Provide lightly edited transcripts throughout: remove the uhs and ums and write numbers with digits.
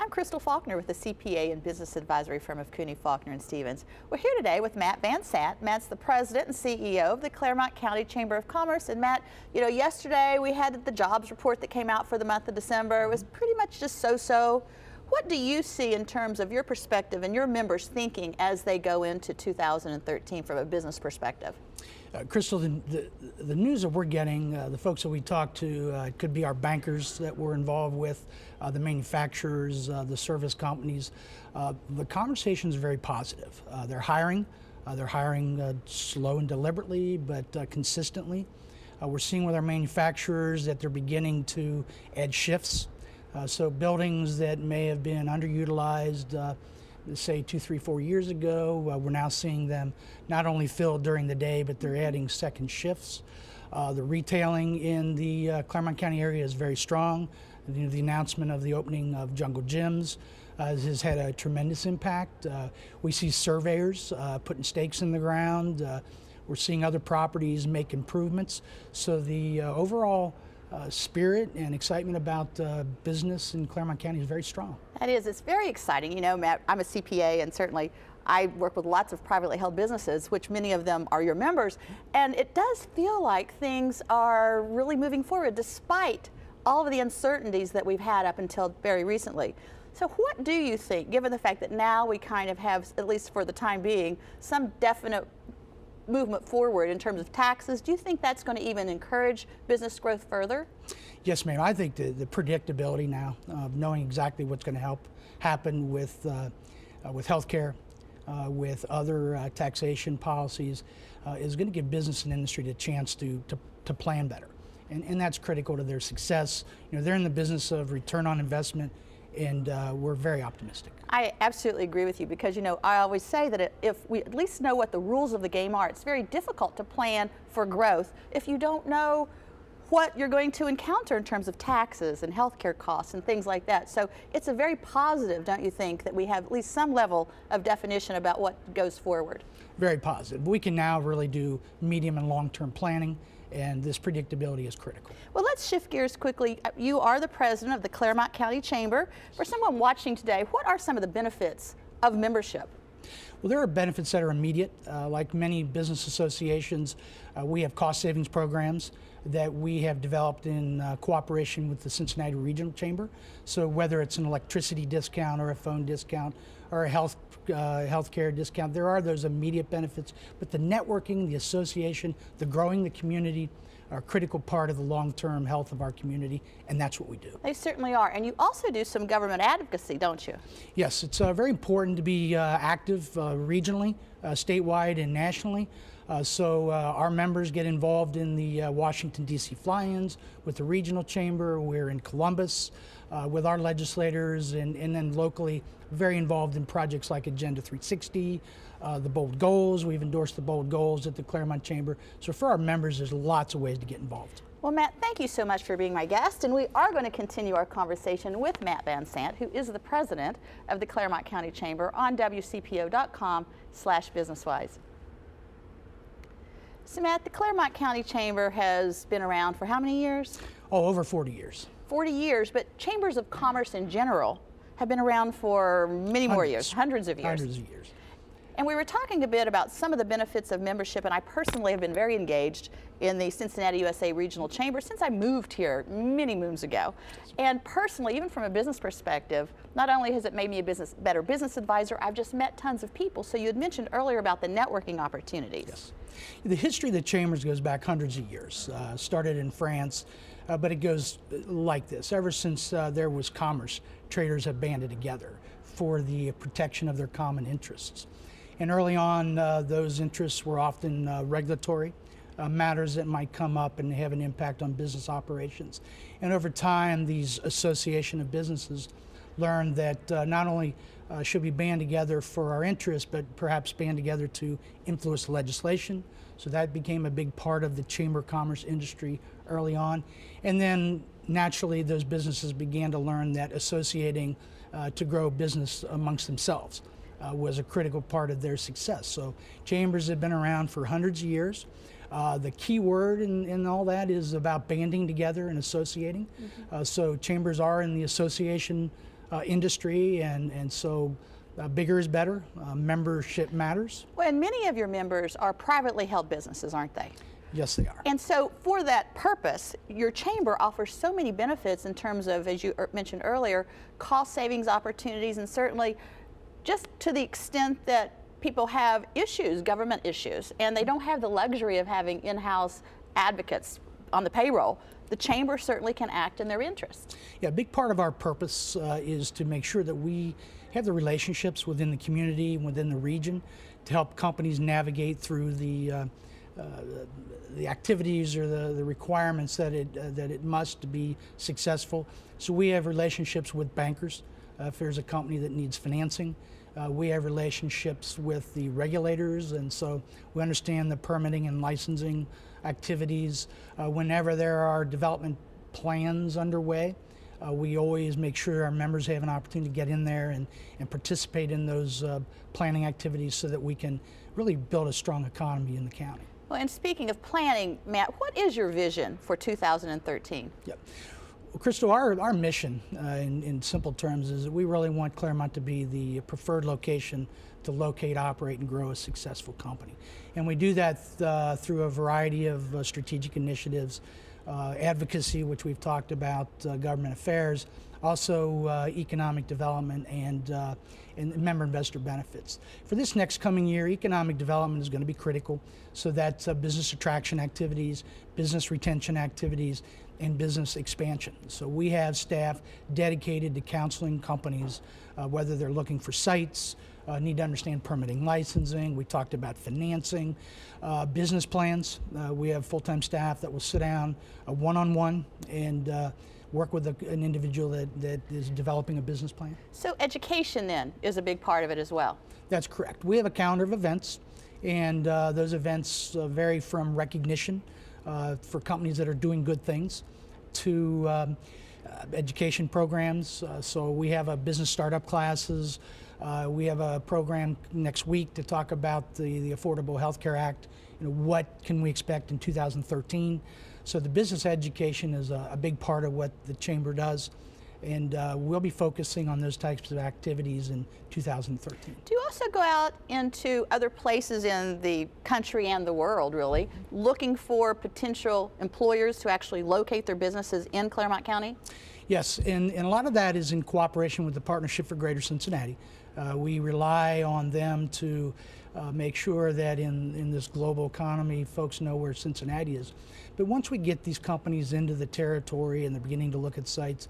I'm Crystal Faulkner with the CPA and Business Advisory firm of Cooney, Faulkner and Stevens. We're here today with Matt Van Sant. Matt's the president and CEO of the Clermont County Chamber of Commerce. And Matt, you know, yesterday we had the jobs report that came out for the month of December. It was pretty much just so-so. What do you see in terms of your perspective and your members thinking as they go into 2013 from a business perspective? Crystal, the news that we're getting, the folks that we talk to, it could be our bankers that we're involved with, the manufacturers, the service companies. The conversation is very positive. They're hiring slow and deliberately, but consistently. We're seeing with our manufacturers that they're beginning to add shifts. So buildings that may have been underutilized, say 2, 3, 4 years ago, we're now seeing them not only filled during the day, but they're adding second shifts. The retailing in the Clermont County area is very strong. The announcement of the opening of Jungle Gyms has had a tremendous impact. We see surveyors putting stakes in the ground. We're seeing other properties make improvements. So the overall spirit and excitement about business in Clermont County is very strong. That is, it's very exciting. You know, Matt, I'm a CPA and certainly I work with lots of privately held businesses, which many of them are your members, and it does feel like things are really moving forward despite all of the uncertainties that we've had up until very recently. So what do you think, given the fact that now we kind of have, at least for the time being, some definite movement forward in terms of taxes, do you think that's going to even encourage business growth further? Yes, ma'am. I think the predictability now, knowing exactly what's going to happen with healthcare, with other taxation policies, is going to give business and industry the chance to plan better, and that's critical to their success. You know, they're in the business of return on investment, and we're very optimistic. I absolutely agree with you because, you know, I always say that if we at least know what the rules of the game are, it's very difficult to plan for growth if you don't know what you're going to encounter in terms of taxes and healthcare costs and things like that. So it's a very positive, don't you think, that we have at least some level of definition about what goes forward? Very positive. We can now really do medium and long-term planning, and this predictability is critical. Well, let's shift gears quickly. You are the president of the Clermont County Chamber. For someone watching today, what are some of the benefits of membership? Well, there are benefits that are immediate. Like many business associations, we have cost savings programs that we have developed in cooperation with the Cincinnati Regional Chamber. So whether it's an electricity discount or a phone discount or a healthcare discount, there are those immediate benefits. But the networking, the association, the growing the community are a critical part of the long-term health of our community, and that's what we do. They certainly are. And you also do some government advocacy, don't you? Yes, it's very important to be active regionally, statewide, and nationally. So our members get involved in the Washington, D.C. fly-ins with the regional chamber. We're in Columbus with our legislators, and then locally very involved in projects like Agenda 360, the Bold Goals. We've endorsed the Bold Goals at the Clermont Chamber. So for our members, there's lots of ways to get involved. Well, Matt, thank you so much for being my guest, and we are going to continue our conversation with Matt Van Sant, who is the president of the Clermont County Chamber, on WCPO.com/businesswise. So Matt, the Clermont County Chamber has been around for how many years? Oh, over 40 years. 40 years, but chambers of commerce in general have been around for many more years, hundreds of years. Hundreds of years. And we were talking a bit about some of the benefits of membership, and I personally have been very engaged in the Cincinnati USA Regional Chamber since I moved here many moons ago. And personally, even from a business perspective, not only has it made me a better business advisor, I've just met tons of people. So you had mentioned earlier about the networking opportunities. Yes. The history of the chambers goes back hundreds of years. Started in France, but it goes like this. Ever since there was commerce, traders have banded together for the protection of their common interests. And early on, those interests were often regulatory matters that might come up and have an impact on business operations. And over time, these association of businesses learned that not only should we band together for our interests, but perhaps band together to influence legislation. So that became a big part of the chamber of commerce industry early on. And then naturally, those businesses began to learn that associating to grow business amongst themselves was a critical part of their success. So chambers have been around for hundreds of years. The key word in all that is about banding together and associating. So chambers are in the association industry, and so bigger is better. Membership matters. Well, and many of your members are privately held businesses, aren't they? Yes, they are. And so for that purpose, your chamber offers so many benefits in terms of, as you mentioned earlier, cost savings opportunities, and certainly just to the extent that people have issues, government issues, and they don't have the luxury of having in-house advocates on the payroll. The chamber certainly can act in their interest. Yeah, a big part of our purpose is to make sure that we have the relationships within the community, within the region, to help companies navigate through the activities or the requirements that it must be successful. So we have relationships with bankers. If there's a company that needs financing, we have relationships with the regulators, and so we understand the permitting and licensing activities. Whenever there are development plans underway, we always make sure our members have an opportunity to get in there and participate in those planning activities so that we can really build a strong economy in the county. Well, and speaking of planning, Matt, what is your vision for 2013? Yep. Well, Crystal, our mission in simple terms is that we really want Clermont to be the preferred location to locate, operate, and grow a successful company. And we do that through a variety of strategic initiatives, advocacy, which we've talked about, government affairs, also economic development and member investor benefits. For this next coming year, economic development is going to be critical, so that's business attraction activities, business retention activities, and business expansion. So we have staff dedicated to counseling companies, whether they're looking for sites, need to understand permitting, licensing. We talked about financing, business plans. We have full-time staff that will sit down one-on-one and work with an individual that is developing a business plan. So education then is a big part of it as well. That's correct. We have a calendar of events, and those events vary from recognition for companies that are doing good things to education programs. So we have a business startup classes. We have a program next week to talk about the Affordable Health Care Act. You know, what can we expect in 2013? So the business education is a big part of what the chamber does, and we'll be focusing on those types of activities in 2013. Do you also go out into other places in the country and the world, really, looking for potential employers to actually locate their businesses in Clermont County? Yes, and a lot of that is in cooperation with the Partnership for Greater Cincinnati. We rely on them to make sure that in this global economy, folks know where Cincinnati is. But once we get these companies into the territory and they're beginning to look at sites,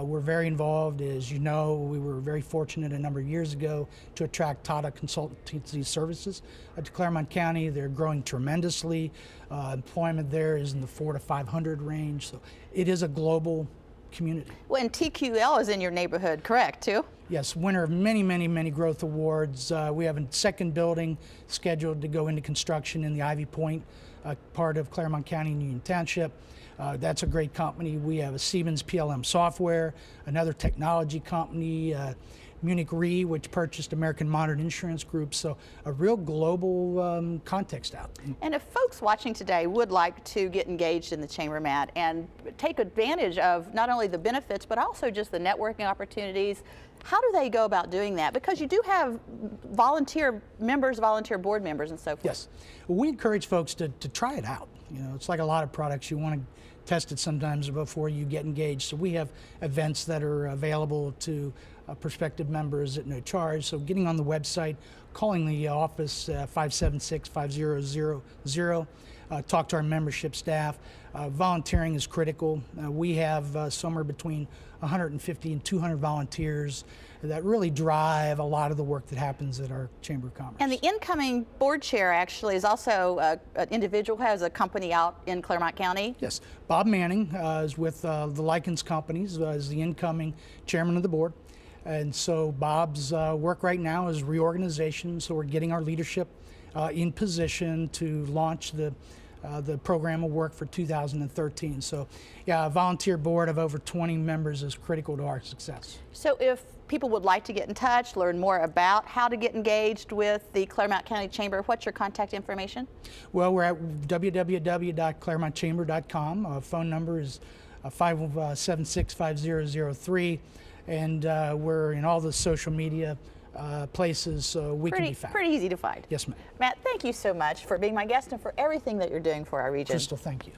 we're very involved. As you know, we were very fortunate a number of years ago to attract Tata Consultancy Services to Clermont County. They're growing tremendously. Employment there is in the 400 to 500 range. So it is a global community. Well, and TQL is in your neighborhood, correct, too? Yes, winner of many, many, many growth awards. We have a second building scheduled to go into construction in the Ivy Point, part of Clermont County and Union Township. That's a great company. We have a Siemens PLM software, another technology company, Munich Re, which purchased American Modern Insurance Group. So a real global context out. And if folks watching today would like to get engaged in the chamber, Matt, and take advantage of not only the benefits, but also just the networking opportunities, how do they go about doing that? Because you do have volunteer members, volunteer board members, and so forth. Yes. Well, we encourage folks to try it out. You know, it's like a lot of products. You want to test it sometimes before you get engaged. So we have events that are available to prospective members at no charge. So getting on the website, calling the office 576-5000, talk to our membership staff. Volunteering is critical. We have somewhere between 150 and 200 volunteers that really drive a lot of the work that happens at our Chamber of Commerce. And the incoming board chair actually is also an individual who has a company out in Clermont County. Yes, Bob Manning is with the Likens Companies as the incoming chairman of the board. And so Bob's work right now is reorganization, so we're getting our leadership in position to launch the program of work for 2013. So yeah, a volunteer board of over 20 members is critical to our success. So if people would like to get in touch, learn more about how to get engaged with the Clermont County Chamber, what's your contact information? Well, we're at www.clermontchamber.com. Phone number is 576-5003. and we're in all the social media places, so we can be found. Pretty easy to find. Yes, ma'am. Matt, thank you so much for being my guest and for everything that you're doing for our region. Crystal, thank you.